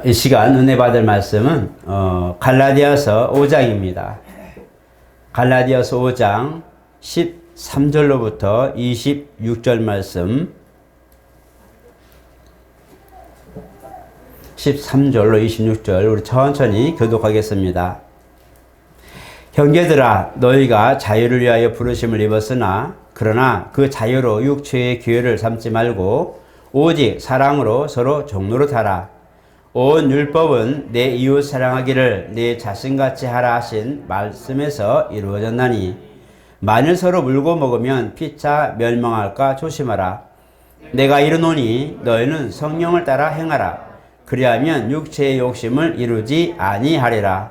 이 시간 은혜 받을 말씀은 갈라디아서 5장입니다. 갈라디아서 5장 13절로부터 26절 말씀, 13절로 26절 우리 천천히 교독하겠습니다. 형제들아, 너희가 자유를 위하여 부르심을 입었으나 그러나 그 자유로 육체의 기회를 삼지 말고 오직 사랑으로 서로 종노릇 하라. 온 율법은 내 이웃 사랑하기를 내 자신같이 하라 하신 말씀에서 이루어졌나니 만일 서로 물고 먹으면 피차 멸망할까 조심하라. 내가 이르노니 너희는 성령을 따라 행하라. 그리하면 육체의 욕심을 이루지 아니하리라.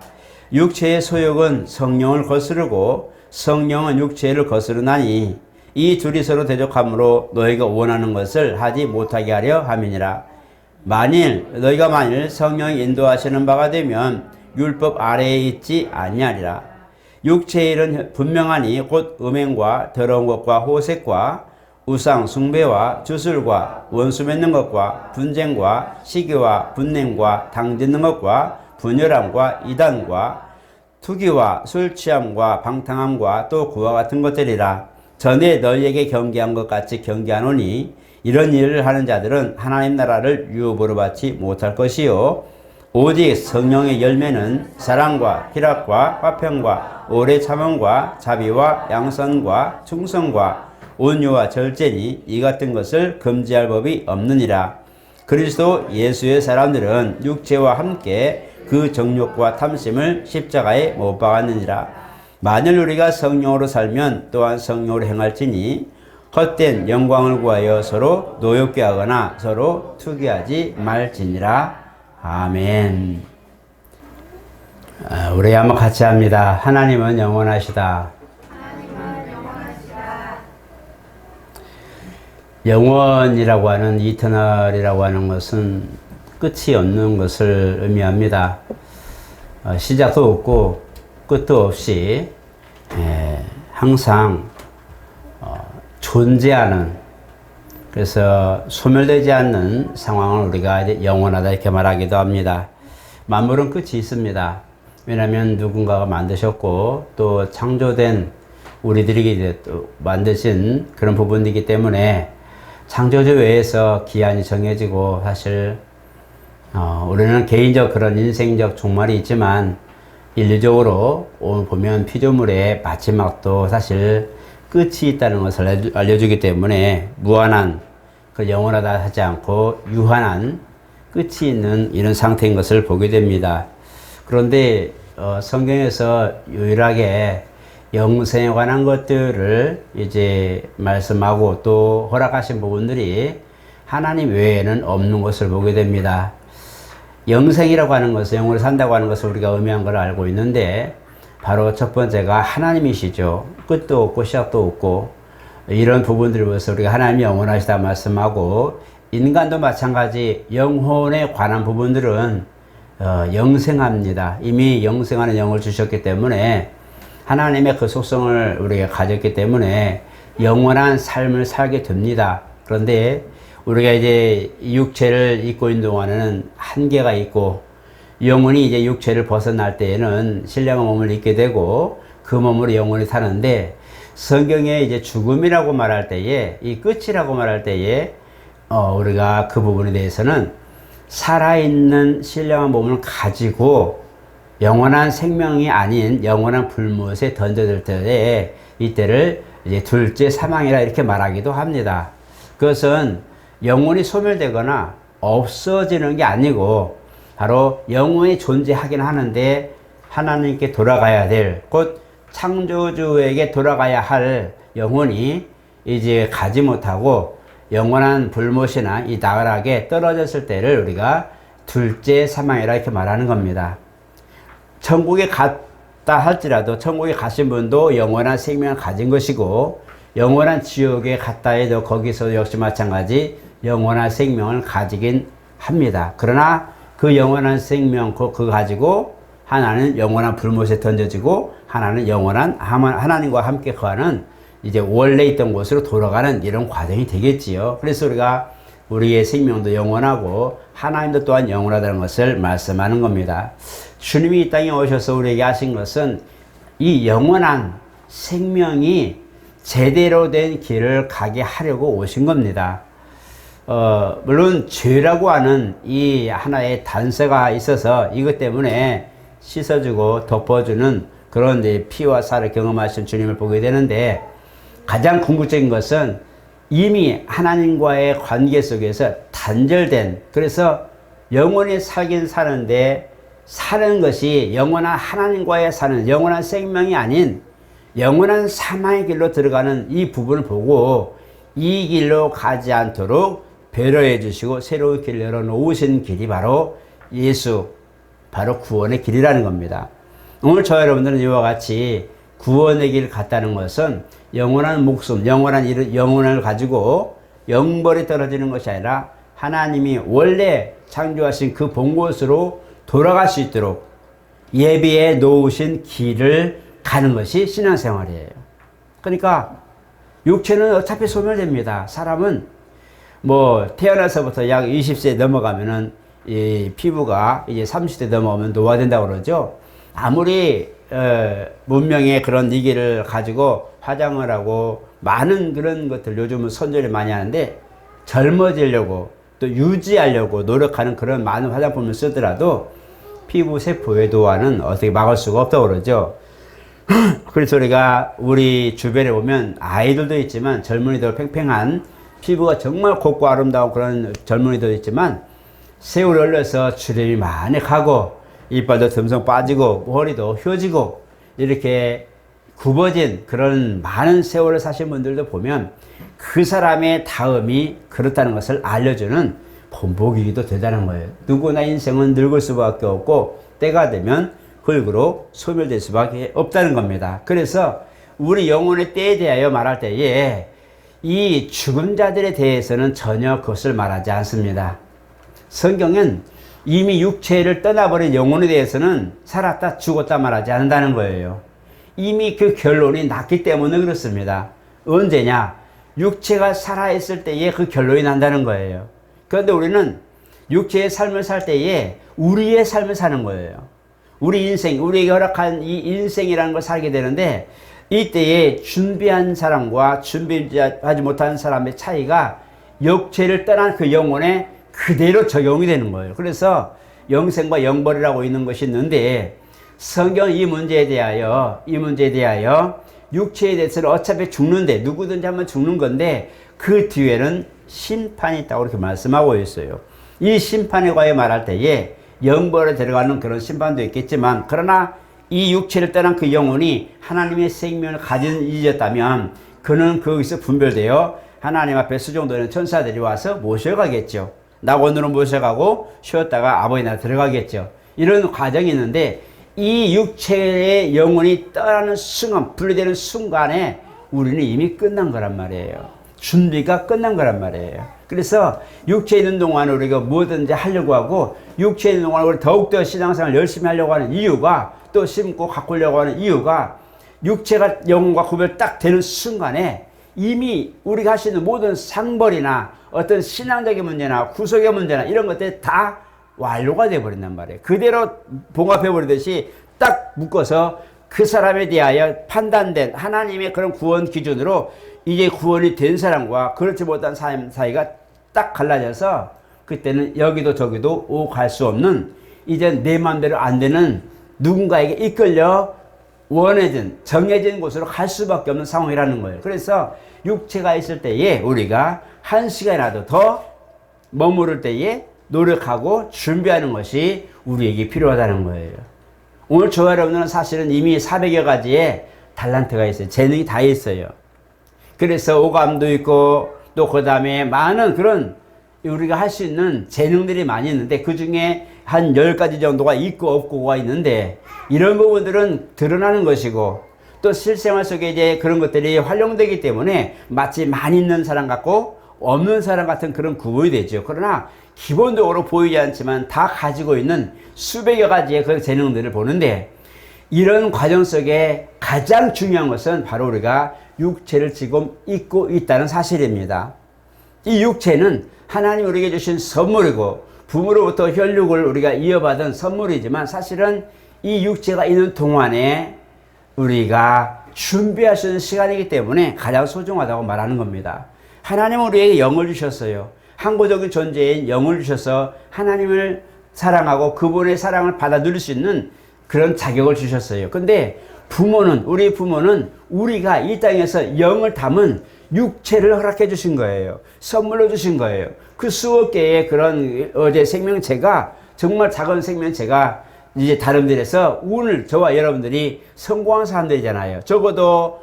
육체의 소욕은 성령을 거스르고 성령은 육체를 거스르나니 이 둘이 서로 대적함으로 너희가 원하는 것을 하지 못하게 하려 함이니라. 너희가 만일 성령이 인도하시는 바가 되면 율법 아래에 있지 아니하리라. 육체의 일은 분명하니 곧 음행과 더러운 것과 호색과 우상 숭배와 주술과 원수 맺는 것과 분쟁과 시기와 분냄과 당짓는 것과 분열함과 이단과 투기와 술 취함과 방탕함과 또 그와 같은 것들이라. 전에 너희에게 경계한 것 같이 경계하노니 이런 일을 하는 자들은 하나님 나라를 유업으로 받지 못할 것이요 오직 성령의 열매는 사랑과 희락과 화평과 오래 참음과 자비와 양선과 충성과 온유와 절제니 이 같은 것을 금지할 법이 없느니라. 그리스도 예수의 사람들은 육체와 함께 그 정욕과 탐심을 십자가에 못 박았느니라. 만일 우리가 성령으로 살면 또한 성령으로 행할지니 헛된 영광을 구하여 서로 노엽게 하거나 서로 투기하지 말지니라. 아멘. 우리 한번 같이 합니다. 하나님은 영원하시다. 영원이라고 하는 이터널이라고 하는 것은 끝이 없는 것을 의미합니다. 시작도 없고 끝도 없이 항상 존재하는, 그래서 소멸되지 않는 상황을 우리가 이제 영원하다 이렇게 말하기도 합니다. 만물은 끝이 있습니다. 왜냐하면 누군가가 만드셨고 또 창조된 우리들이 이제 또 만드신 그런 부분이기 때문에 창조주 외에서 기한이 정해지고 사실 우리는 개인적 그런 인생적 종말이 있지만 인류적으로 보면 피조물의 마지막도 사실 끝이 있다는 것을 알려주기 때문에 무한한, 그 영원하다 하지 않고 유한한 끝이 있는 이런 상태인 것을 보게 됩니다. 그런데 성경에서 유일하게 영생에 관한 것들을 이제 말씀하고 또 허락하신 부분들이 하나님 외에는 없는 것을 보게 됩니다. 영생이라고 하는 것은, 영원히 산다고 하는 것을 우리가 의미한 걸 알고 있는데 바로 첫 번째가 하나님이시죠. 끝도 없고 시작도 없고 이런 부분들을 보면서 우리가 하나님이 영원하시다 말씀하고, 인간도 마찬가지 영혼에 관한 부분들은 영생합니다. 이미 영생하는 영을 주셨기 때문에 하나님의 그 속성을 우리가 가졌기 때문에 영원한 삶을 살게 됩니다. 그런데 우리가 이제 육체를 입고 있는 동안에는 한계가 있고 영혼이 이제 육체를 벗어날 때에는 신령한 몸을 입게 되고 그 몸으로 영혼이 사는데, 성경에 이제 죽음이라고 말할 때에, 이 끝이라고 말할 때에 우리가 그 부분에 대해서는 살아있는 신령한 몸을 가지고 영원한 생명이 아닌 영원한 불못에 던져질 때에 이때를 이제 둘째 사망이라 이렇게 말하기도 합니다. 그것은 영혼이 소멸되거나 없어지는 게 아니고 바로 영혼이 존재하긴 하는데 하나님께 돌아가야 될, 곧 창조주에게 돌아가야 할 영혼이 이제 가지 못하고 영원한 불못이나 이 나락에 떨어졌을 때를 우리가 둘째 사망이라 이렇게 말하는 겁니다. 천국에 갔다 할지라도 천국에 가신 분도 영원한 생명을 가진 것이고, 영원한 지옥에 갔다 해도 거기서 역시 마찬가지 영원한 생명을 가지긴 합니다. 그러나 그 영원한 생명 그거 가지고 하나는 영원한 불못에 던져지고 하나는 영원한 하나님과 함께 거하는 이제 원래 있던 곳으로 돌아가는 이런 과정이 되겠지요. 그래서 우리가 우리의 생명도 영원하고 하나님도 또한 영원하다는 것을 말씀하는 겁니다. 주님이 이 땅에 오셔서 우리에게 하신 것은 이 영원한 생명이 제대로 된 길을 가게 하려고 오신 겁니다. 물론 죄라고 하는 이 하나의 단서가 있어서 이것 때문에 씻어주고 덮어주는 그런 피와 살을 경험하신 주님을 보게 되는데, 가장 궁극적인 것은 이미 하나님과의 관계 속에서 단절된, 그래서 영원히 살긴 사는데 사는 것이 영원한 하나님과의 사는 영원한 생명이 아닌 영원한 사망의 길로 들어가는 이 부분을 보고 이 길로 가지 않도록 배려해 주시고 새로운 길을 열어놓으신 길이 바로 예수, 바로 구원의 길이라는 겁니다. 오늘 저와 여러분들은 이와 같이 구원의 길 갔다는 것은 영원한 목숨, 영원을 가지고 영벌이 떨어지는 것이 아니라 하나님이 원래 창조하신 그 본 곳으로 돌아갈 수 있도록 예비해 놓으신 길을 가는 것이 신앙생활이에요. 그러니까 육체는 어차피 소멸됩니다. 사람은 태어나서부터 약 20세 넘어가면은 이 피부가 이제 30대 넘어가면 노화된다고 그러죠. 아무리 문명의 그런 위기를 가지고 화장을 하고 많은 그런 것들 요즘은 선전을 많이 하는데, 젊어지려고 또 유지하려고 노력하는 그런 많은 화장품을 쓰더라도 피부 세포의 노화는 어떻게 막을 수가 없다고 그러죠. 그래서 우리가 우리 주변에 보면 아이들도 있지만 젊은이들 팽팽한 피부가 정말 곱고 아름다운 그런 젊은이도 있지만 세월이 흘러서 주름이 많이 가고 이빨도 듬성 빠지고 머리도 휘어지고 이렇게 굽어진 그런 많은 세월을 사신 분들도 보면 그 사람의 다음이 그렇다는 것을 알려주는 본보기도 되다는 거예요. 누구나 인생은 늙을 수밖에 없고 때가 되면 흙으로 소멸될 수밖에 없다는 겁니다. 그래서 우리 영혼의 때에 대하여 말할 때에 이 죽은 자들에 대해서는 전혀 그것을 말하지 않습니다. 성경은 이미 육체를 떠나버린 영혼에 대해서는 살았다 죽었다 말하지 않는다는 거예요. 이미 그 결론이 났기 때문에 그렇습니다. 언제냐? 육체가 살아있을 때에 그 결론이 난다는 거예요. 그런데 우리는 육체의 삶을 살 때에 우리의 삶을 사는 거예요. 우리 인생, 우리에게 허락한 이 인생이라는 걸 살게 되는데, 이때에 준비한 사람과 준비하지 못한 사람의 차이가 육체를 떠난 그 영혼에 그대로 적용이 되는 거예요. 그래서 영생과 영벌이라고 있는 것이 있는데, 성경 이 문제에 대하여 육체에 대해서는 어차피 죽는데, 누구든지 한번 죽는 건데 그 뒤에는 심판이 있다고 이렇게 말씀하고 있어요. 이 심판에 관해 말할 때에 영벌에 들어가는 그런 심판도 있겠지만, 그러나 이 육체를 떠난 그 영혼이 하나님의 생명을 가진 이였다면 그는 거기서 분별되어 하나님 앞에 수종되는 천사들이 와서 모셔가겠죠. 낙원으로 모셔가고 쉬었다가 아버지 나라 들어가겠죠. 이런 과정이 있는데, 이 육체의 영혼이 떠나는 순간, 분리되는 순간에 우리는 이미 끝난 거란 말이에요. 준비가 끝난 거란 말이에요. 그래서 육체에 있는 동안 우리가 뭐든지 하려고 하고, 육체에 있는 동안 우리 더욱더 신앙생활을 열심히 하려고 하는 이유가, 또 심고 가꾸려고 하는 이유가, 육체가 영혼과 구별 딱 되는 순간에 이미 우리가 할 수 있는 모든 상벌이나 어떤 신앙적인 문제나 구속의 문제나 이런 것들이 다 완료가 되어버린단 말이에요. 그대로 봉합해버리듯이 딱 묶어서 그 사람에 대하여 판단된 하나님의 그런 구원 기준으로 이제 구원이 된 사람과 그렇지 못한 사람 사이가 딱 갈라져서, 그때는 여기도 저기도 오고 갈 수 없는, 이제 내 마음대로 안 되는 누군가에게 이끌려 원해진 정해진 곳으로 갈 수밖에 없는 상황이라는 거예요. 그래서 육체가 있을 때에 우리가 한 시간이라도 더 머무를 때에 노력하고 준비하는 것이 우리에게 필요하다는 거예요. 오늘 저와 여러분은 사실은 이미 400여 가지의 달란트가 있어요. 재능이 다 있어요. 그래서 오감도 있고 또 그 다음에 많은 그런 우리가 할 수 있는 재능들이 많이 있는데, 그 중에 한 10가지 정도가 있고 없고가 있는데, 이런 부분들은 드러나는 것이고 또 실생활 속에 이제 그런 것들이 활용되기 때문에 마치 많이 있는 사람 같고 없는 사람 같은 그런 구분이 되죠. 그러나 기본적으로 보이지 않지만 다 가지고 있는 수백여 가지의 그 재능들을 보는데, 이런 과정 속에 가장 중요한 것은 바로 우리가 육체를 지금 입고 있다는 사실입니다. 이 육체는 하나님 우리에게 주신 선물이고 부모로부터 혈육을 우리가 이어받은 선물이지만 사실은 이 육체가 있는 동안에 우리가 준비할 수 있는 시간이기 때문에 가장 소중하다고 말하는 겁니다. 하나님은 우리에게 영을 주셨어요. 항구적인 존재인 영을 주셔서 하나님을 사랑하고 그분의 사랑을 받아 누릴 수 있는 그런 자격을 주셨어요. 근데 우리 부모는 우리가 이 땅에서 영을 담은 육체를 허락해 주신 거예요. 선물로 주신 거예요. 그 수억 개의 그런 어제 생명체가 정말 작은 생명체가 이제 다름들에서 오늘 저와 여러분들이 성공한 사람들이잖아요. 적어도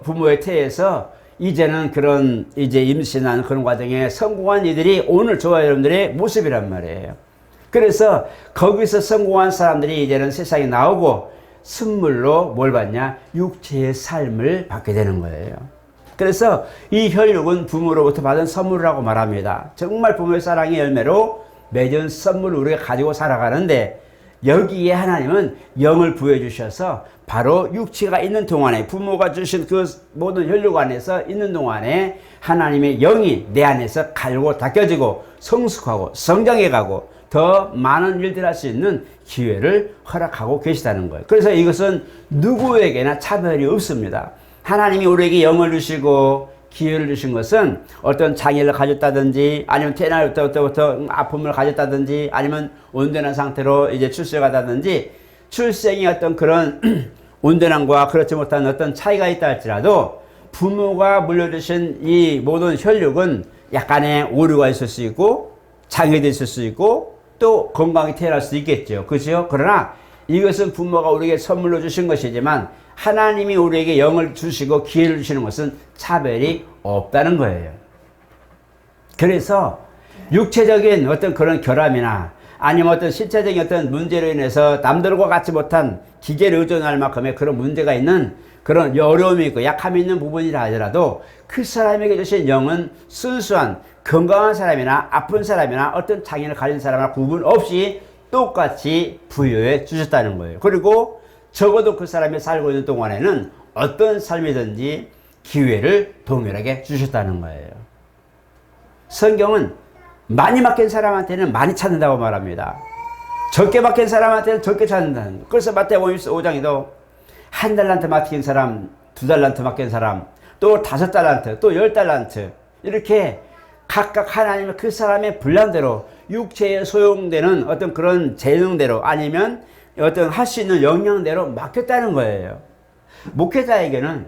부모의 태에서 이제는 그런 이제 임신한 그런 과정에 성공한 이들이 오늘 저와 여러분들의 모습이란 말이에요. 그래서 거기서 성공한 사람들이 이제는 세상에 나오고 선물로 뭘 받냐? 육체의 삶을 받게 되는 거예요. 그래서 이 혈육은 부모로부터 받은 선물이라고 말합니다. 정말 부모의 사랑의 열매로 맺은 선물을 우리가 가지고 살아가는데 여기에 하나님은 영을 부여 주셔서 바로 육체가 있는 동안에 부모가 주신 그 모든 혈육 안에서 있는 동안에 하나님의 영이 내 안에서 갈고 닦여지고 성숙하고 성장해가고 더 많은 일들을 할 수 있는 기회를 허락하고 계시다는 거예요. 그래서 이것은 누구에게나 차별이 없습니다. 하나님이 우리에게 영을 주시고 기회를 주신 것은 어떤 장애를 가졌다든지 아니면 태어날 때부터 아픔을 가졌다든지 아니면 온전한 상태로 이제 출생하다든지 출생의 어떤 그런 온전함과 그렇지 못한 어떤 차이가 있다 할지라도 부모가 물려주신 이 모든 혈육은 약간의 오류가 있을 수 있고 장애도 있을 수 있고 또 건강히 태어날 수 있겠죠. 그렇죠? 그러나 이것은 부모가 우리에게 선물로 주신 것이지만 하나님이 우리에게 영을 주시고 기회를 주시는 것은 차별이 없다는 거예요. 그래서 육체적인 어떤 그런 결함이나 아니면 어떤 신체적인 어떤 문제로 인해서 남들과 같지 못한 기계를 의존할 만큼의 그런 문제가 있는 그런 어려움이 있고 약함이 있는 부분이라 하더라도 그 사람에게 주신 영은 순수한 건강한 사람이나 아픈 사람이나 어떤 장애를 가진 사람이나 구분 없이 똑같이 부여해 주셨다는 거예요. 그리고 적어도 그 사람이 살고 있는 동안에는 어떤 삶이든지 기회를 동일하게 주셨다는 거예요. 성경은 많이 맡긴 사람한테는 많이 찾는다고 말합니다. 적게 맡긴 사람한테는 적게 찾는다는 거예요. 그래서 마태복음 5장에도 한 달란트 맡긴 사람, 2달란트 맡긴 사람, 또 5달란트, 또 10달란트 이렇게 각각 하나님의 그 사람의 분량대로 육체에 소용되는 어떤 그런 재능대로 아니면 어떤 할 수 있는 역량대로 맡겼다는 거예요. 목회자에게는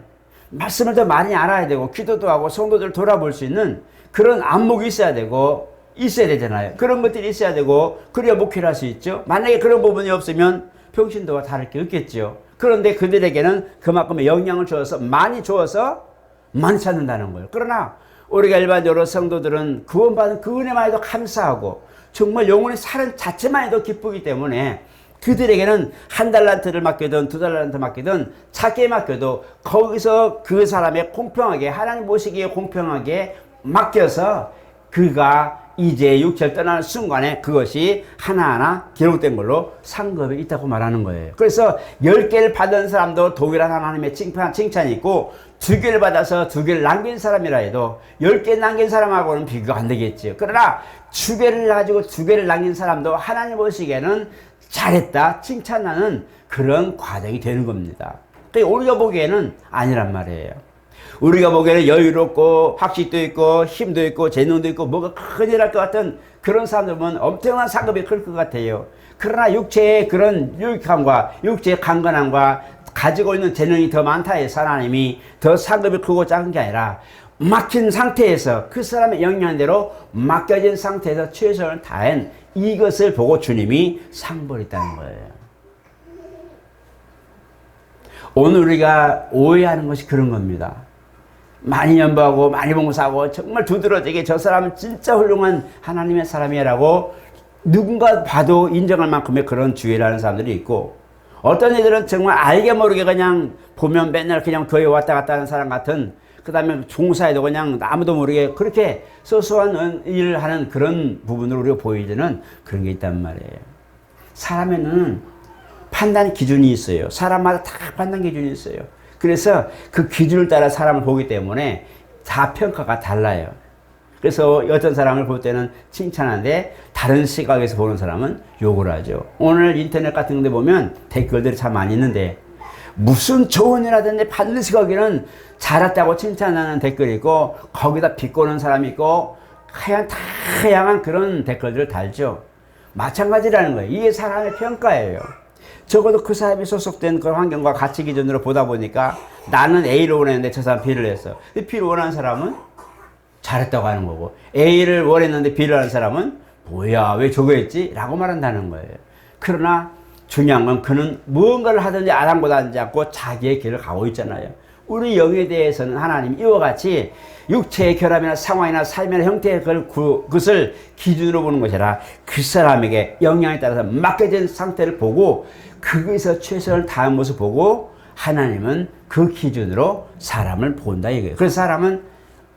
말씀을 더 많이 알아야 되고 기도도 하고 성도들 돌아볼 수 있는 그런 안목이 있어야 되고 있어야 되잖아요. 그런 것들이 있어야 되고 그래야 목회를 할 수 있죠. 만약에 그런 부분이 없으면 평신도와 다를 게 없겠죠. 그런데 그들에게는 그만큼의 영향을 주어서 많이 찾는다는 거예요. 그러나 우리가 일반적으로 성도들은 구원받은 그 은혜만 해도 감사하고 정말 영혼의 살은 자체만 해도 기쁘기 때문에 그들에게는 1달란트를 맡기든 2달란트 맡기든 작게 맡겨도 거기서 그 사람의 공평하게 하나님 보시기에 공평하게 맡겨서 그가 이제 육체를 떠나는 순간에 그것이 하나하나 기록된 걸로 상급이 있다고 말하는 거예요. 그래서 10개를 받은 사람도 동일한 하나님의 칭찬이 있고 2개를 받아서 2개를 남긴 사람이라 해도 10개 남긴 사람하고는 비교가 안 되겠죠. 그러나 2개를 가지고 2개를 남긴 사람도 하나님 보시기에는 잘했다 칭찬하는 그런 과정이 되는 겁니다. 그러니까 우리가 보기에는 아니란 말이에요. 우리가 보기에는 여유롭고 학식도 있고 힘도 있고 재능도 있고 뭐가 큰일 할 것 같은 그런 사람들 보면 엄청난 상급이 클 것 같아요. 그러나 육체의 그런 유익함과 육체의 강건함과 가지고 있는 재능이 더 많다 해서 하나님이 더 상급이 크고 작은 게 아니라 막힌 상태에서 그 사람의 영향대로 맡겨진 상태에서 최선을 다한 이것을 보고 주님이 상벌이 있다는 거예요. 오늘 우리가 오해하는 것이 그런 겁니다. 많이 연보하고 많이 봉사하고 정말 두드러지게 저 사람은 진짜 훌륭한 하나님의 사람이라고 누군가 봐도 인정할 만큼의 그런 주의라는 사람들이 있고 어떤 이들은 정말 알게 모르게 그냥 보면 맨날 그냥 교회 왔다 갔다 하는 사람 같은 그 다음에 종사에도 그냥 아무도 모르게 그렇게 소소한 일을 하는 그런 부분으로 우리가 보이지는 그런 게 있단 말이에요. 사람에는 판단 기준이 있어요. 사람마다 다 판단 기준이 있어요. 그래서 그 기준을 따라 사람을 보기 때문에 다 평가가 달라요. 그래서 어떤 사람을 볼 때는 칭찬하는데 다른 시각에서 보는 사람은 욕을 하죠. 오늘 인터넷 같은 데 보면 댓글들이 참 많이 있는데 무슨 좋은 일 하든지 반드시 거기는 잘했다고 칭찬하는 댓글이 있고 거기다 비꼬는 사람이 있고 다양한 그런 댓글들을 달죠. 마찬가지라는 거예요. 이게 사람의 평가예요. 적어도 그 사람이 소속된 그 환경과 가치 기준으로 보다 보니까 나는 A를 원했는데 저 사람 B를 했어. B를 원하는 사람은 잘했다고 하는 거고 A를 원했는데 B를 하는 사람은 뭐야 왜 저거 했지? 라고 말한다는 거예요. 그러나 중요한 건 그는 무언가를 하든지 아랑곳하지 않고 자기의 길을 가고 있잖아요. 우리 영에 대해서는 하나님 이와 같이 육체의 결함이나 상황이나 삶이나 형태의 그것을 기준으로 보는 것이라 그 사람에게 영향에 따라서 맡겨진 상태를 보고 거기서 최선을 다한 모습을 보고 하나님은 그 기준으로 사람을 본다 이거예요. 그래서 사람은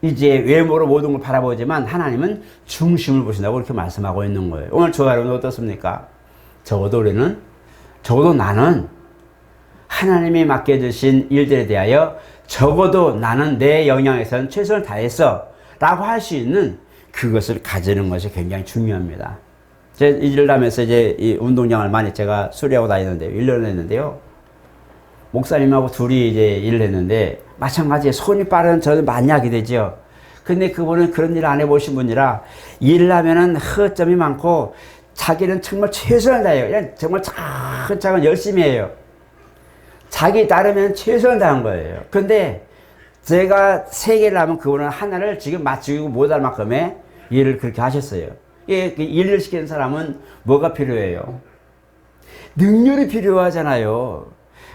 이제 외모로 모든 걸 바라보지만 하나님은 중심을 보신다고 이렇게 말씀하고 있는 거예요. 오늘 저와 여러분 어떻습니까? 적어도 나는 하나님이 맡겨주신 일들에 대하여 적어도 나는 내 영향에서는 최선을 다했어 라고 할 수 있는 그것을 가지는 것이 굉장히 중요합니다. 제 일을 하면서 이제 이 운동장을 많이 제가 수리하고 다니는데 1년을 했는데요. 목사님하고 둘이 이제 일을 했는데 마찬가지에 손이 빠른 저는 많이 하게 되죠. 근데 그분은 그런 일 안 해보신 분이라 일을 하면은 허점이 많고 자기는 정말 최선을 다해요. 그냥 정말 차근차근 열심히 해요. 자기 나름에는 최선을 다한 거예요. 근데 제가 3개를 하면 그분은 하나를 지금 마치고 못할 만큼의 일을 그렇게 하셨어요. 일을 시키는 사람은 뭐가 필요해요? 능률이 필요하잖아요.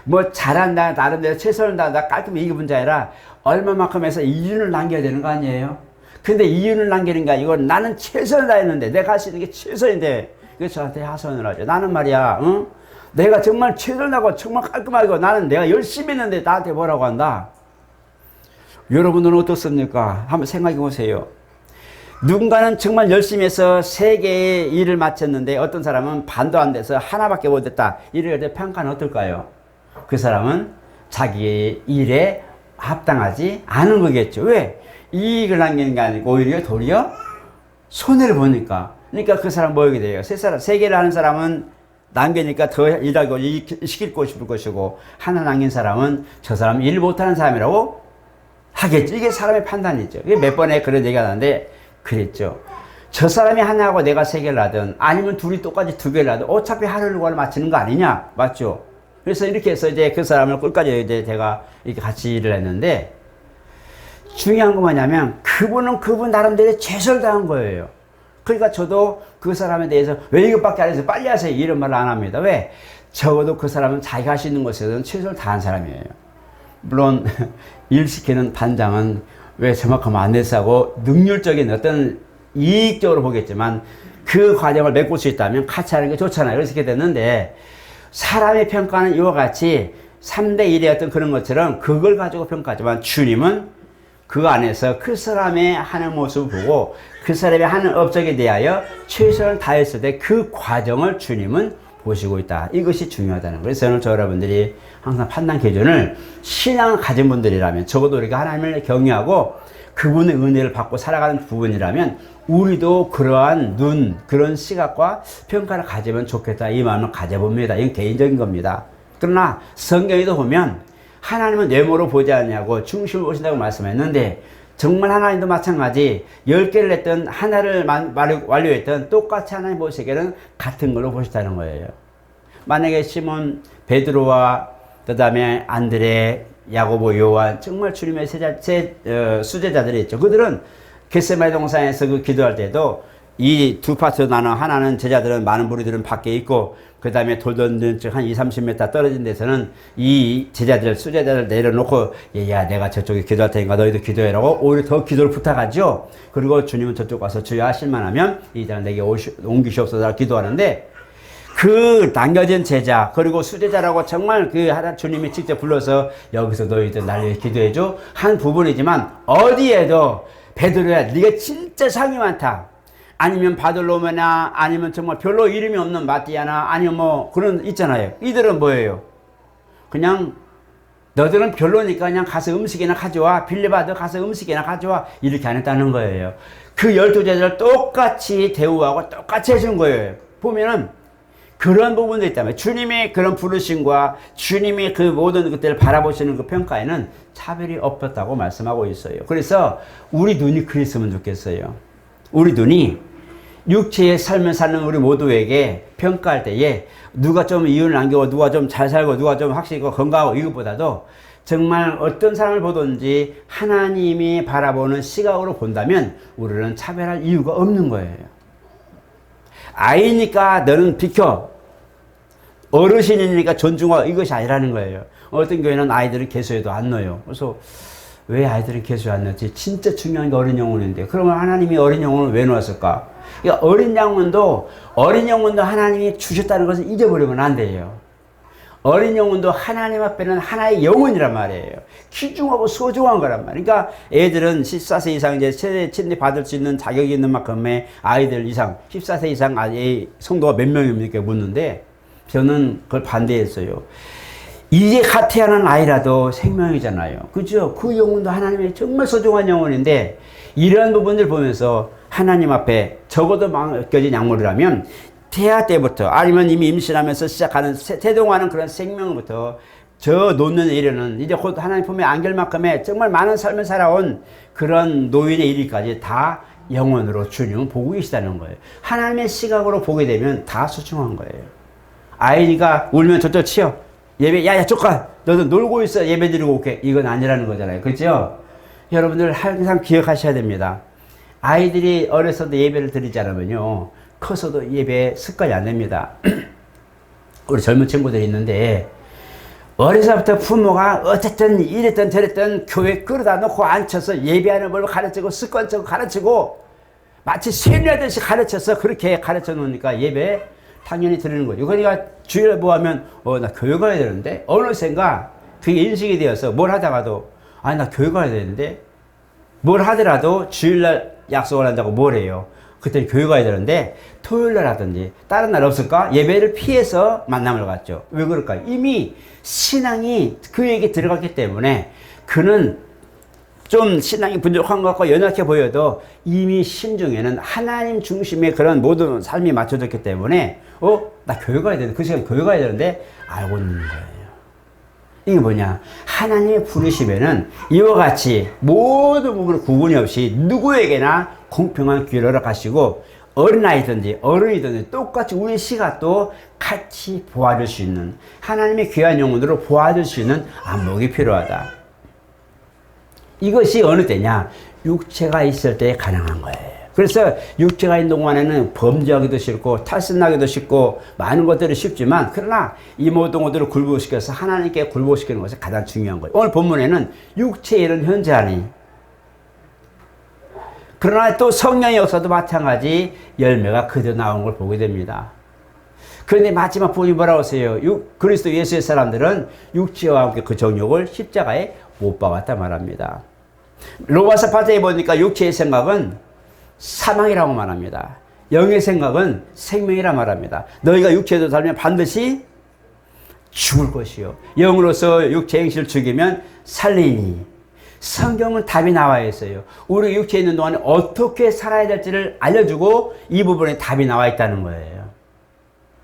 뭐 잘한다, 나름대로 최선을 다한다, 깔끔히 이게 문제 아니라 얼마만큼 해서 이윤을 남겨야 되는 거 아니에요? 근데 이윤을 남기는 게 아니고 나는 최선을 다했는데 내가 할 수 있는 게 최선인데 그래서 저한테 하소연을 하죠. 나는 말이야, 응? 내가 정말 최선을 다하고 정말 깔끔하고 나는 내가 열심히 했는데 나한테 뭐라고 한다? 여러분들은 어떻습니까? 한번 생각해 보세요. 누군가는 정말 열심히 해서 3개의 일을 마쳤는데 어떤 사람은 반도 안 돼서 하나밖에 못했다. 이럴 때 평가는 어떨까요? 그 사람은 자기의 일에 합당하지 않은 거겠죠. 왜? 이익을 남기는 게 아니고 오히려 도리어 손해를 보니까. 그러니까 그 사람 뭐하게 돼요? 3개를 하는 사람은 남기니까 더 일하고 시킬 것일 것이고 하나 남긴 사람은 저 사람 일 못하는 사람이라고 하겠죠. 이게 사람의 판단이죠. 이게 몇 번에 그런 얘기가 나는데 그랬죠. 저 사람이 하나하고 내가 3개를 하든 아니면 둘이 똑같이 2개를 하든 어차피 하루를 마치는 거 아니냐? 맞죠? 그래서 이렇게 해서 이제 그 사람을 끝까지 이제 제가 이렇게 같이 일을 했는데 중요한 건 뭐냐면 그분은 그분 나름대로 최선을 다한 거예요. 그러니까 저도 그 사람에 대해서 왜 이것밖에 안 해서 빨리 하세요 이런 말을 안 합니다. 왜? 적어도 그 사람은 자기가 할 수 있는 것에서는 최선을 다한 사람이에요. 물론 일 시키는 반장은 왜 저만큼 안 됐다고 능률적인 어떤 이익적으로 보겠지만 그 과정을 메꿀 수 있다면 같이 하는 게 좋잖아요. 그렇게 됐는데 사람의 평가는 이와 같이 3대1의 어떤 그런 것처럼 그걸 가지고 평가하지만 주님은 그 안에서 그 사람의 하는 모습을 보고 그 사람의 하는 업적에 대하여 최선을 다했을 때 그 과정을 주님은 보시고 있다. 이것이 중요하다는 거예요. 그래서 저는 여러분들이 항상 판단 기준을 신앙을 가진 분들이라면 적어도 우리가 하나님을 경외하고 그분의 은혜를 받고 살아가는 부분이라면 우리도 그러한 그런 시각과 평가를 가지면 좋겠다. 이 마음을 가져봅니다. 이건 개인적인 겁니다. 그러나 성경에도 보면 하나님은 외모로 보지 않냐고 중심을 보신다고 말씀했는데 정말 하나님도 마찬가지 10개를 했던 하나를 완료했던 똑같이 하나님 보시기에는 같은 걸로 보시다는 거예요. 만약에 시몬, 베드로와 그 다음에 안드레, 야고보, 요한 정말 주님의 수제자들이 있죠. 그들은 겟세마네 동산에서 그 기도할 때도 이 두 파트로 나눠 하나는 제자들은 많은 무리들은 밖에 있고 그 다음에 돌 던진 한 20-30m 떨어진 데서는 이 수제자들 내려놓고 야 내가 저쪽에 기도할 테니까 너희도 기도해라고 오히려 더 기도를 부탁하죠. 그리고 주님은 저쪽 가서 주여 하실만 하면 이 자는 내게 옮기시옵소서 기도하는데 그 남겨진 제자 그리고 수제자라고 정말 그 하나 주님이 직접 불러서 여기서 너희들 날 위해 기도해줘 한 부분이지만 어디에도 베드로야 네가 진짜 상이 많다. 아니면 바돌로메나 아니면 정말 별로 이름이 없는 마띠아나 아니면 뭐 그런 있잖아요. 이들은 뭐예요? 그냥 너들은 별로니까 그냥 가서 음식이나 가져와. 빌려봐. 너 가서 음식이나 가져와. 이렇게 안 했다는 거예요. 그 12제자를 똑같이 대우하고 똑같이 해준 거예요. 보면은 그런 부분도 있다면 주님의 그런 부르심과 주님의 그 모든 것들을 바라보시는 그 평가에는 차별이 없었다고 말씀하고 있어요. 그래서 우리 눈이 그랬으면 좋겠어요. 우리 눈이 육체의 삶을 사는 우리 모두에게 평가할 때에 누가 좀 이윤을 남기고 누가 좀 잘 살고 누가 좀 확실히 건강하고 이것보다도 정말 어떤 사람을 보든지 하나님이 바라보는 시각으로 본다면 우리는 차별할 이유가 없는 거예요. 아이니까 너는 비켜. 어르신이니까 존중하고 이것이 아니라는 거예요. 어떤 교회는 아이들을 개수에도 안 넣어요. 그래서 왜 아이들을 개수에 안 넣지? 진짜 중요한 게 어린 영혼인데. 그러면 하나님이 어린 영혼을 왜 넣었을까? 그러니까 어린 영혼도 하나님이 주셨다는 것을 잊어버리면 안 돼요. 어린 영혼도 하나님 앞에는 하나의 영혼이란 말이에요. 귀중하고 소중한 거란 말이에요. 그러니까 애들은 14세 이상 이제 세대 침례 받을 수 있는 자격이 있는 만큼의 아이들 이상, 14세 이상 성도가 몇 명입니까? 묻는데 저는 그걸 반대했어요. 이제 갓 태어난 아이라도 생명이잖아요. 그죠? 그 영혼도 하나님의 정말 소중한 영혼인데 이러한 부분들 보면서 하나님 앞에 적어도 맡겨진 약물이라면 태아 때부터 아니면 이미 임신하면서 시작하는 태동하는 그런 생명부터 저 놓는 일에는 이제 곧 하나님 품에 안길 만큼의 정말 많은 삶을 살아온 그런 노인의 일까지 다 영혼으로 주님은 보고 계시다는 거예요. 하나님의 시각으로 보게 되면 다 소중한 거예요. 아이가 울면 저쪽 치여. 예배, 야, 쪼까. 너도 놀고 있어. 예배 드리고 올게. 이건 아니라는 거잖아요. 그죠? 여러분들 항상 기억하셔야 됩니다. 아이들이 어려서도 예배를 드리지 않으면요. 커서도 예배 습관이 안 됩니다. 우리 젊은 친구들이 있는데, 어려서부터 부모가 어쨌든 이랬든 저랬든 교회 끌어다 놓고 앉혀서 예배하는 걸 가르치고 습관적으로 가르치고 마치 쇠뇌하듯이 가르쳐서 그렇게 가르쳐 놓으니까 예배 당연히 드리는 거죠. 그러니까 주일에 뭐 하면, 나 교회 가야 되는데? 어느샌가 그게 인식이 되어서 뭘 하다가도, 나 교회 가야 되는데? 뭘 하더라도 주일날 약속을 한다고 뭘 해요? 그때 교회 가야 되는데, 토요일날 하든지, 다른 날 없을까? 예배를 피해서 만남을 갖죠. 왜 그럴까? 이미 신앙이 그에게 들어갔기 때문에 그는 좀 신앙이 부족한 것 같고 연약해 보여도 이미 심중에는 하나님 중심의 그런 모든 삶이 맞춰졌기 때문에 나 교회 가야 되는데 그 시간 교회 가야 되는데 알고 있는 거예요. 이게 뭐냐? 하나님의 부르심에는 이와 같이 모든 부분을 구분이 없이 누구에게나 공평한 기회를 허락하시고 어린아이든지 어른이든지 똑같이 우리 시각도 같이 보아줄 수 있는 하나님의 귀한 영혼으로 보아줄 수 있는 안목이 필요하다. 이것이 어느 때냐? 육체가 있을 때 가능한 거예요. 그래서 육체가 있는 동안에는 범죄하기도 싫고 탈선나기도 쉽고 많은 것들이 쉽지만 그러나 이 모든 것들을 굴복시켜서 하나님께 굴복시키는 것이 가장 중요한 거예요. 오늘 본문에는 육체의 일은 현재하니 그러나 또 성령의 역사도 마찬가지 열매가 그대로 나오는 걸 보게 됩니다. 그런데 마지막 부분이 뭐라고 하세요? 그리스도 예수의 사람들은 육체와 함께 그 정욕을 십자가에 못 박았다 말합니다. 로마서 8장에 보니까 육체의 생각은 사망이라고 말합니다. 영의 생각은 생명이라 말합니다. 너희가 육체로 살면 반드시 죽을 것이요. 영으로서 육체 행실을 죽이면 살리니. 성경은 답이 나와 있어요. 우리 육체에 있는 동안에 어떻게 살아야 될지를 알려주고 이 부분에 답이 나와 있다는 거예요.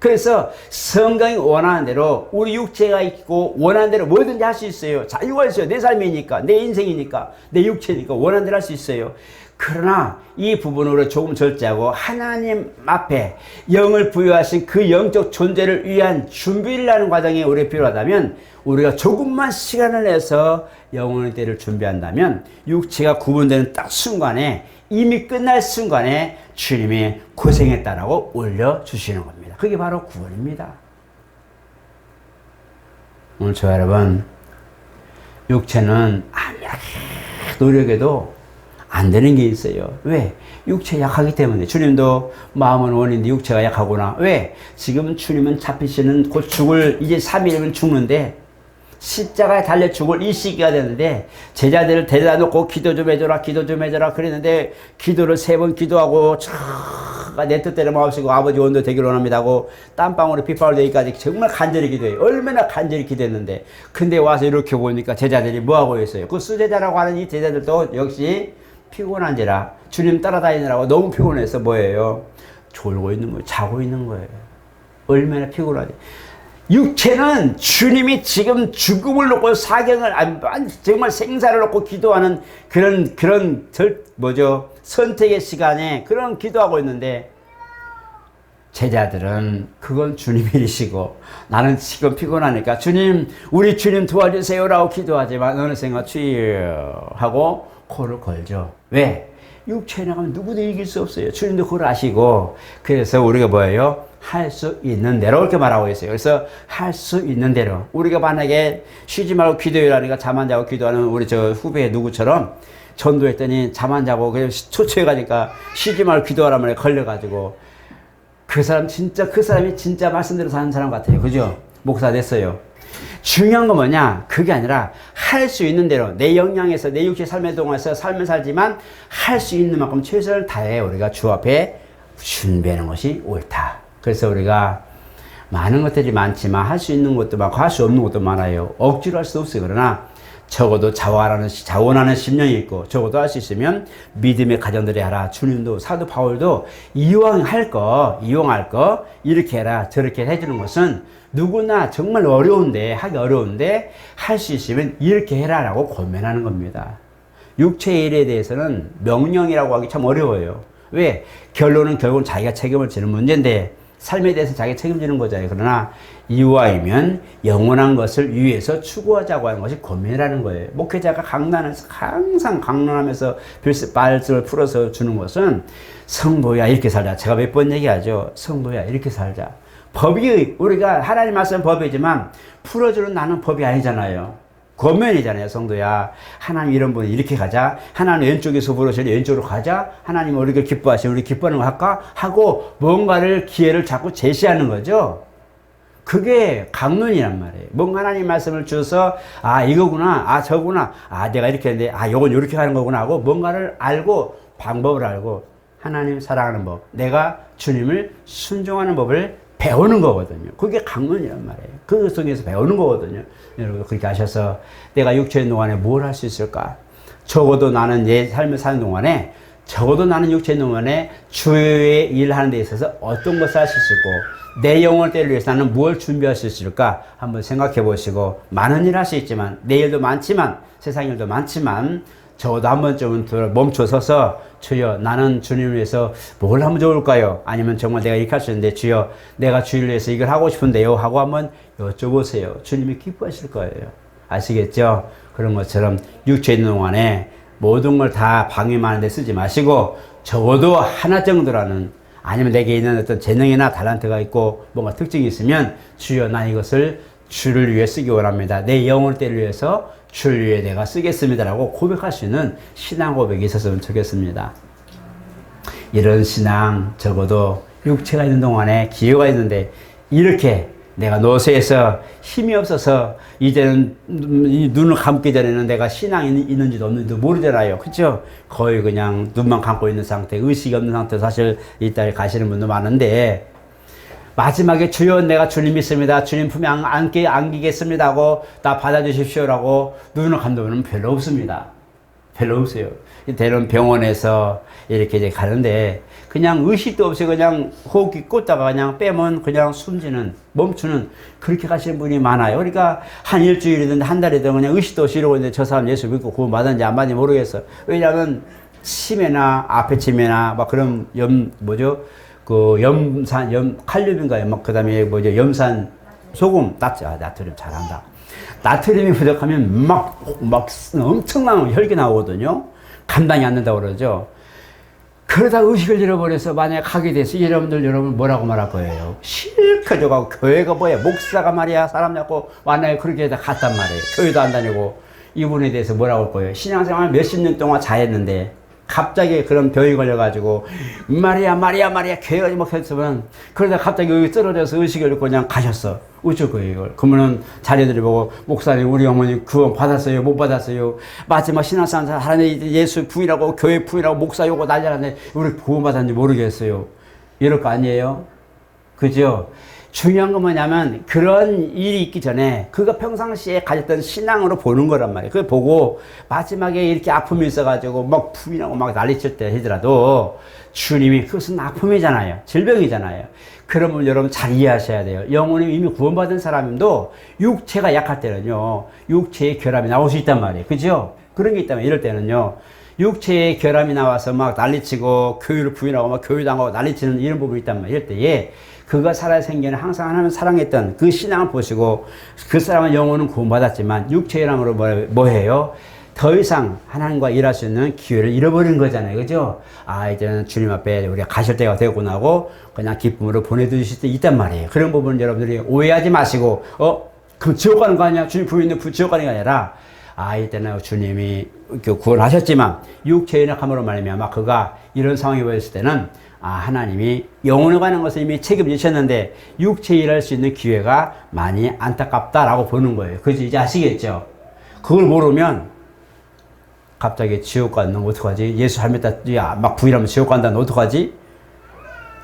그래서 성경이 원하는 대로 우리 육체가 있고 원하는 대로 뭐든지 할 수 있어요. 자유가 있어요. 내 삶이니까, 내 인생이니까, 내 육체니까 원하는 대로 할 수 있어요. 그러나 이 부분으로 조금 절제하고 하나님 앞에 영을 부여하신 그 영적 존재를 위한 준비를 하는 과정이 우리가 필요하다면 우리가 조금만 시간을 내서 영혼의 때를 준비한다면 육체가 구분되는 딱 순간에 이미 끝날 순간에 주님이 고생했다라고 올려주시는 겁니다. 그게 바로 구원입니다. 오늘 저 여러분 육체는 아무리 노력해도 안 되는 게 있어요. 왜? 육체 약하기 때문에. 주님도 마음은 원인데 육체가 약하구나. 왜? 지금 주님은 잡히시는 곧 죽을 이제 3일이면 죽는데 십자가에 달려 죽을 이 시기가 되는데 제자들을 데려다 놓고 기도 좀 해줘라 기도 좀 해줘라 그랬는데 기도를 3번 기도하고 그가 내 뜻대로 마옵시고 아버지 원도 되기를 원합니다 하고 땀방울에 빗방울 되기까지 정말 간절히 기도해요. 얼마나 간절히 기도했는데 근데 와서 이렇게 보니까 제자들이 뭐하고 있어요? 그 수제자라고 하는 이 제자들도 역시 피곤한지라 주님 따라다니느라고 너무 피곤해서 뭐예요? 졸고 있는 거예요. 자고 있는 거예요. 얼마나 피곤하지. 육체는 주님이 지금 죽음을 놓고 사경을 정말 생사를 놓고 기도하는 그런 선택의 시간에 그런 기도하고 있는데 제자들은 그건 주님 일이시고 나는 지금 피곤하니까 주님 우리 주님 도와주세요라고 기도하지만 어느 생각 주여 하고 코를 걸죠. 왜? 육체에 나가면 누구도 이길 수 없어요. 주님도 그걸 아시고 그래서 우리가 뭐예요? 할 수 있는 대로 이렇게 말하고 있어요. 그래서 할 수 있는 대로 우리가 만약에 쉬지 말고 기도해라니까 잠 안 자고 기도하는 우리 저 후배 누구처럼 전도했더니 잠 안 자고 그냥 초췌해 가니까 쉬지 말고 기도하라 말에 걸려가지고 그 사람이 진짜 말씀대로 사는 사람 같아요. 그죠? 목사 됐어요. 중요한 건 뭐냐? 그게 아니라 할 수 있는 대로 내 역량에서 내 육체 삶의 동안에서 삶을 살지만 할 수 있는 만큼 최선을 다해 우리가 주 앞에 준비하는 것이 옳다. 그래서 우리가 많은 것들이 많지만 할 수 있는 것도 많고 할 수 없는 것도 많아요. 억지로 할 수 없어요. 그러나 적어도 자원하는 심령이 있고 적어도 할 수 있으면 믿음의 가정들이 하라. 주님도 사도 바울도 이용할 거 이렇게 해라 저렇게 해주는 것은 누구나 정말 하기 어려운데 할 수 있으면 이렇게 해라라고 권면하는 겁니다. 육체의 일에 대해서는 명령이라고 하기 참 어려워요. 왜? 결국은 자기가 책임을 지는 문제인데 삶에 대해서 자기가 책임지는 거잖아요. 그러나 이와이면 영원한 것을 위해서 추구하자고 하는 것이 권면이라는 거예요. 목회자가 항상 강론하면서 말씀을 풀어서 주는 것은 성도야 이렇게 살자. 제가 몇 번 얘기하죠. 성도야 이렇게 살자. 우리가 하나님 말씀 법이지만 풀어주는 나는 법이 아니잖아요. 권면이잖아요. 성도야 하나님 이런 분이 이렇게 가자. 하나님 왼쪽에서 부르시니 왼쪽으로 가자. 하나님 우리가 기뻐하시니 우리 기뻐하는 거 할까? 하고 뭔가를 기회를 자꾸 제시하는 거죠. 그게 강론이란 말이에요. 뭔가 하나님 말씀을 주셔서 이거구나 저구나 내가 이렇게 했는데 요건 이렇게 하는 거구나 하고 뭔가를 알고 방법을 알고 하나님 사랑하는 법 내가 주님을 순종하는 법을 배우는 거거든요. 그게 강론이란 말이에요. 그 속에서 배우는 거거든요. 여러분 그렇게 하셔서 내가 육체의 동안에 뭘 할 수 있을까? 적어도 나는 내 삶을 사는 동안에 육체의 동안에 주의 일하는 데 있어서 어떤 것을 할 수 있을까? 내 영혼을 때를 위해서 나는 무엇을 준비할 수 있을까? 한번 생각해 보시고 많은 일 할 수 있지만 내 일도 많지만 세상 일도 많지만 적어도 한 번쯤은 멈춰서서 주여 나는 주님을 위해서 뭘 하면 좋을까요? 아니면 정말 내가 이렇게 할 수 있는데 주여 내가 주님을 위해서 이걸 하고 싶은데요 하고 한번 여쭤보세요. 주님이 기뻐하실 거예요. 아시겠죠? 그런 것처럼 육체에 있는 동안에 모든 걸 다 방해하는 데 쓰지 마시고 적어도 하나 정도라는 아니면 내게 있는 어떤 재능이나 탤런트가 있고 뭔가 특징이 있으면 주여 나 이것을 주를 위해 쓰기 원합니다. 내 영혼을 때를 위해서 주를 위해 내가 쓰겠습니다라고 고백할 수 있는 신앙 고백이 있었으면 좋겠습니다. 이런 신앙 적어도 육체가 있는 동안에 기회가 있는데 이렇게 내가 노쇠해서 힘이 없어서 이제는 눈을 감기 전에는 내가 신앙이 있는지도 없는지도 모르잖아요. 그렇죠? 거의 그냥 눈만 감고 있는 상태, 의식이 없는 상태 사실 이따 가시는 분도 많은데 마지막에 주여 내가 주님 믿습니다. 주님 품에 안기겠습니다 하고 나 받아주십시오라고 눈을 감도는 별로 없습니다. 별로 없어요. 대부분 병원에서 이렇게 이제 가는데 그냥 의식도 없이 그냥 호흡기 꽂다가 그냥 빼면 그냥 멈추는 그렇게 가시는 분이 많아요. 그러니까 한 일주일이든 한 달이든 그냥 의식도 없이 이러고 있는데 저 사람 예수 믿고 구원 받았는지 안 받는지 모르겠어. 왜냐하면 치매나 앞에 치매나 막 그런 칼륨인가요? 막 그다음에 염산 소금 나트륨 잘한다. 나트륨이 부족하면 막 엄청난 혈기 나오거든요. 감당이 안 된다고 그러죠. 그러다 의식을 잃어버려서 만약에 가게 돼서 여러분 뭐라고 말할 거예요? 실컷 줘가고 교회가 뭐야? 목사가 말이야 사람 잡고 만약에 그렇게 해서 갔단 말이에요. 교회도 안 다니고 이분에 대해서 뭐라고 할 거예요? 신앙생활 몇십 년 동안 잘했는데 갑자기 그런 병이 걸려가지고 마리아 교회가 막 했으면 그러다 갑자기 여기 떨어져서 의식을 잃고 그냥 가셨어. 어쩔 거예요 이걸. 그러면은 자녀들이 보고 목사님 우리 어머니 구원 받았어요 못 받았어요? 마지막 신앙생활 하나님 예수 부인하고 교회 부인하고 목사 요고 난리 났네. 우리 구원 받았는지 모르겠어요. 이럴 거 아니에요? 그죠? 중요한 건 뭐냐면 그런 일이 있기 전에 그가 평상시에 가졌던 신앙으로 보는 거란 말이에요. 그걸 보고 마지막에 이렇게 아픔이 있어가지고 막 부인하고 막 난리칠 때 하더라도 주님이 그것은 아픔이잖아요. 질병이잖아요. 그러면 여러분 잘 이해하셔야 돼요. 영혼이 이미 구원받은 사람도 육체가 약할 때는요, 육체의 결함이 나올 수 있단 말이에요. 그죠? 그런 게 있다면 이럴 때는요, 육체의 결함이 나와서 막 난리치고 교회를 부인하고 막 교회당하고 난리치는 이런 부분이 있단 말이에요. 이럴 때에 그가 살아생전에 항상 하나님을 사랑했던 그 신앙을 보시고 그 사람은 영혼은 구원받았지만 육체랑으로 뭐해요? 더 이상 하나님과 일할 수 있는 기회를 잃어버린 거잖아요. 그죠? 아, 이제는 주님 앞에 우리가 가실 때가 되구나 하고 그냥 기쁨으로 보내주실 때 있단 말이에요. 그런 부분은 여러분들이 오해하지 마시고, 그럼 지옥 가는 거 아니야? 주님 부인은 지옥 가는 게 아니라, 아, 이때는 주님이 구원하셨지만 육체의 약함으로 말미암아 그가 이런 상황이 보였을 때는 하나님이 영혼에 관한 것을 이미 책임지셨는데 육체에 일할 수 있는 기회가 많이 안타깝다라고 보는 거예요. 그죠? 이제 아시겠죠? 그걸 모르면 갑자기 지옥 가는 거 어떡하지? 예수 할매다 막 부인하면 지옥 간다는 어떡하지?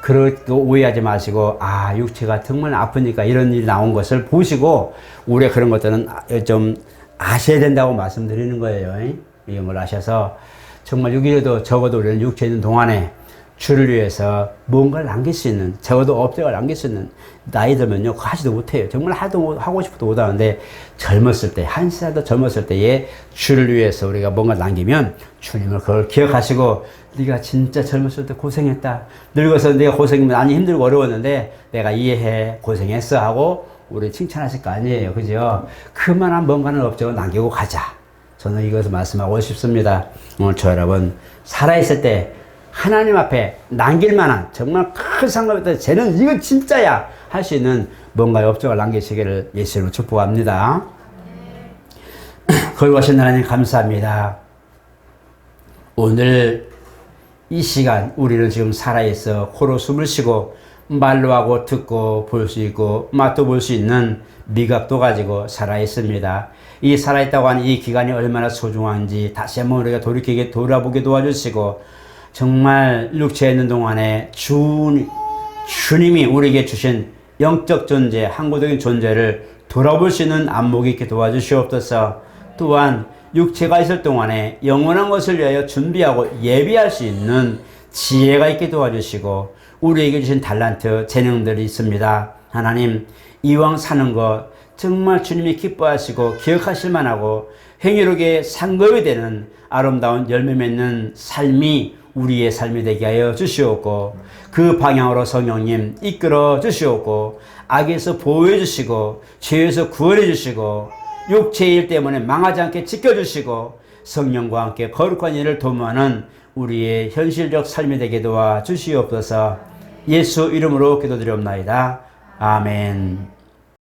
그렇게 오해하지 마시고 육체가 정말 아프니까 이런 일이 나온 것을 보시고 우리가 그런 것들은 좀 아셔야 된다고 말씀드리는 거예요. 이런 걸 아셔서 정말 6일에도 적어도 우리는 육체에 있는 동안에 주를 위해서 뭔가를 남길 수 있는, 적어도 업적을 남길 수 있는, 나이 들면요, 그거 하지도 못해요. 정말 하고 싶어도 못하는데, 젊었을 때, 한 시라도 젊었을 때에 주를 위해서 우리가 뭔가 남기면, 주님을 그걸 기억하시고, 네가 진짜 젊었을 때 고생했다. 늙어서 내가 많이 힘들고 어려웠는데, 내가 이해해, 고생했어 하고, 우리 칭찬하실 거 아니에요. 그죠? 그만한 뭔가는 업적을 남기고 가자. 저는 이것을 말씀하고 싶습니다. 오늘 저 여러분, 살아있을 때, 하나님 앞에 남길 만한 정말 큰 상관없다. 쟤는 이건 진짜야 할 수 있는 뭔가의 업적을 남기시기를 예수로 축복합니다. 거룩하신 하나님 감사합니다. 오늘 이 시간 우리는 지금 살아있어 코로 숨을 쉬고 말로 하고 듣고 볼 수 있고 맛도 볼 수 있는 미각도 가지고 살아있습니다. 이 살아있다고 하는 이 기간이 얼마나 소중한지 다시 한번 우리가 돌이키게 돌아보게 도와주시고 정말 육체에 있는 동안에 주님이 우리에게 주신 영적 존재, 항구적인 존재를 돌아볼 수 있는 안목이 있게 도와주시옵소서. 또한 육체가 있을 동안에 영원한 것을 위하여 준비하고 예비할 수 있는 지혜가 있게 도와주시고 우리에게 주신 달란트, 재능들이 있습니다. 하나님, 이왕 사는 것 정말 주님이 기뻐하시고 기억하실 만하고 행위롭게 상급이 되는 아름다운 열매 맺는 삶이 우리의 삶이 되게 하여 주시옵고 그 방향으로 성령님 이끌어 주시옵고 악에서 보호해 주시고 죄에서 구원해 주시고 육체의 일 때문에 망하지 않게 지켜주시고 성령과 함께 거룩한 일을 도모하는 우리의 현실적 삶이 되게 도와 주시옵소서. 예수 이름으로 기도드리옵나이다. 아멘.